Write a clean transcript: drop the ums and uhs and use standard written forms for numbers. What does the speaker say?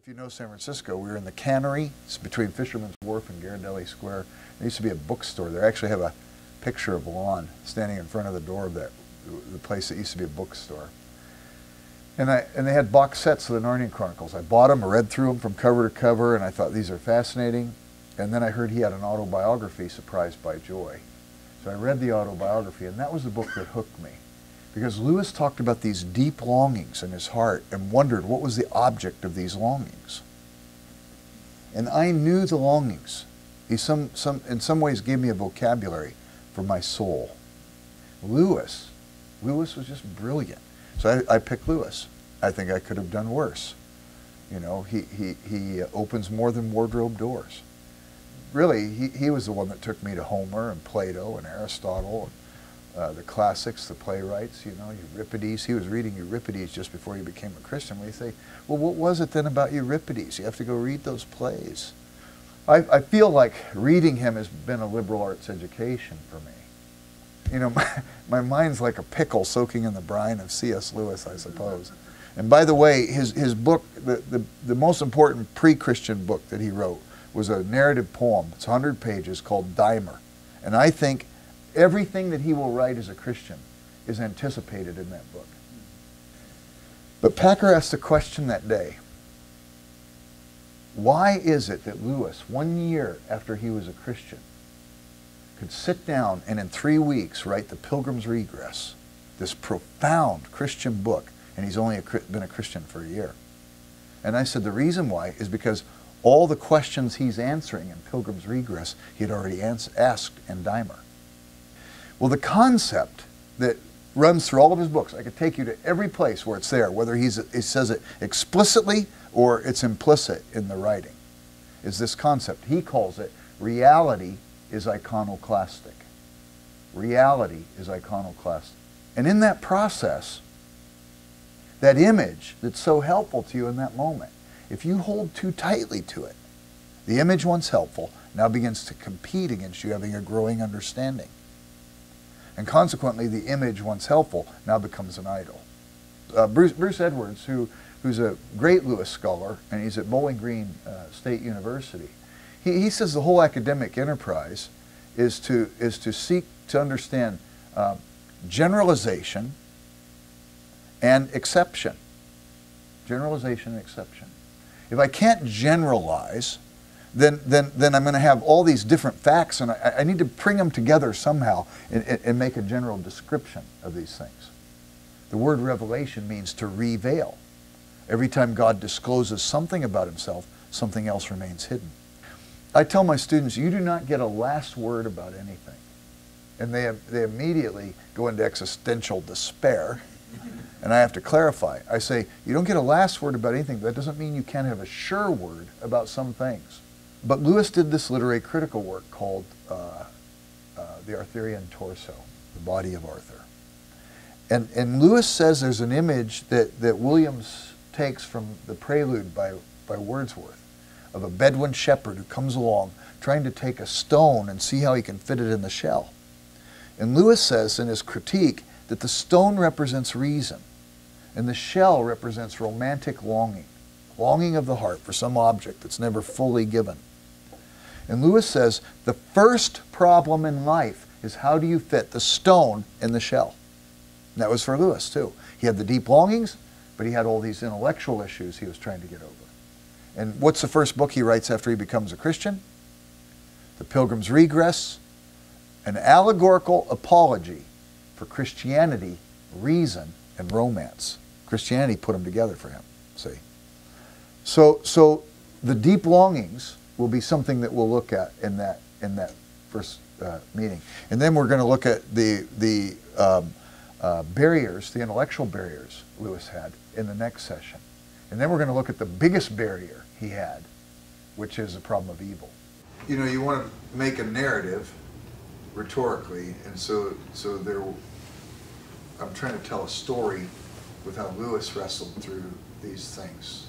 If you know San Francisco, we were in the Cannery. It's between Fisherman's Wharf and Ghirardelli Square. There used to be a bookstore there. I actually have a picture of Lon standing in front of the door of the place that used to be a bookstore. And they had box sets of the Narnia Chronicles. I bought them, I read through them from cover to cover, and I thought these are fascinating. And then I heard he had an autobiography, Surprised by Joy. So I read the autobiography, and that was the book that hooked me. Because Lewis talked about these deep longings in his heart and wondered what was the object of these longings. And I knew the longings. He in some ways gave me a vocabulary for my soul. Lewis was just brilliant. So I picked Lewis. I think I could have done worse. You know, he opens more than wardrobe doors. Really, he was the one that took me to Homer and Plato and Aristotle, and the classics, the playwrights, you know, Euripides. He was reading Euripides just before he became a Christian. We say, well, what was it then about Euripides? You have to go read those plays. I feel like reading him has been a liberal arts education for me. You know, my mind's like a pickle soaking in the brine of C.S. Lewis, I suppose. And by the way, his book, the most important pre-Christian book that he wrote was a narrative poem. It's 100 pages called Dimer. And I think everything that he will write as a Christian is anticipated in that book. But Packer asked a question that day. Why is it that Lewis, 1 year after he was a Christian, could sit down and in 3 weeks write The Pilgrim's Regress, this profound Christian book, and he's only been a Christian for a year? And I said the reason why is because all the questions he's answering in Pilgrim's Regress he had already asked in Dimer. Well, the concept that runs through all of his books, I could take you to every place where it's there, whether he says it explicitly or it's implicit in the writing, is this concept. He calls it reality is iconoclastic. Reality is iconoclastic. And in that process, that image that's so helpful to you in that moment, if you hold too tightly to it, the image once helpful now begins to compete against you having a growing understanding. And consequently, the image once helpful now becomes an idol. Bruce Edwards, who's a great Lewis scholar, and he's at Bowling Green State University, he says the whole academic enterprise is to seek to understand generalization and exception. Generalization and exception. If I can't generalize, then I'm going to have all these different facts, and I need to bring them together somehow and make a general description of these things. The word revelation means to reveal. Every time God discloses something about himself, something else remains hidden. I tell my students, you do not get a last word about anything. And they immediately go into existential despair. And I have to clarify. I say, you don't get a last word about anything, but that doesn't mean you can't have a sure word about some things. But Lewis did this literary critical work called The Arthurian Torso, the body of Arthur. And Lewis says there's an image that Williams takes from the Prelude by Wordsworth of a Bedouin shepherd who comes along trying to take a stone and see how he can fit it in the shell. And Lewis says in his critique that the stone represents reason and the shell represents romantic longing, longing of the heart for some object that's never fully given. And Lewis says the first problem in life is how do you fit the stone in the shell? And that was for Lewis too. He had the deep longings, but he had all these intellectual issues he was trying to get over. And what's the first book he writes after he becomes a Christian? The Pilgrim's Regress, an allegorical apology for Christianity, reason, and romance. Christianity put them together for him, see. So the deep longings will be something that we'll look at in that first meeting. And then we're going to look at the barriers, the intellectual barriers Lewis had in the next session. And then we're going to look at the biggest barrier he had, which is the problem of evil. You know, you want to make a narrative rhetorically, and so I'm trying to tell a story with how Lewis wrestled through these things.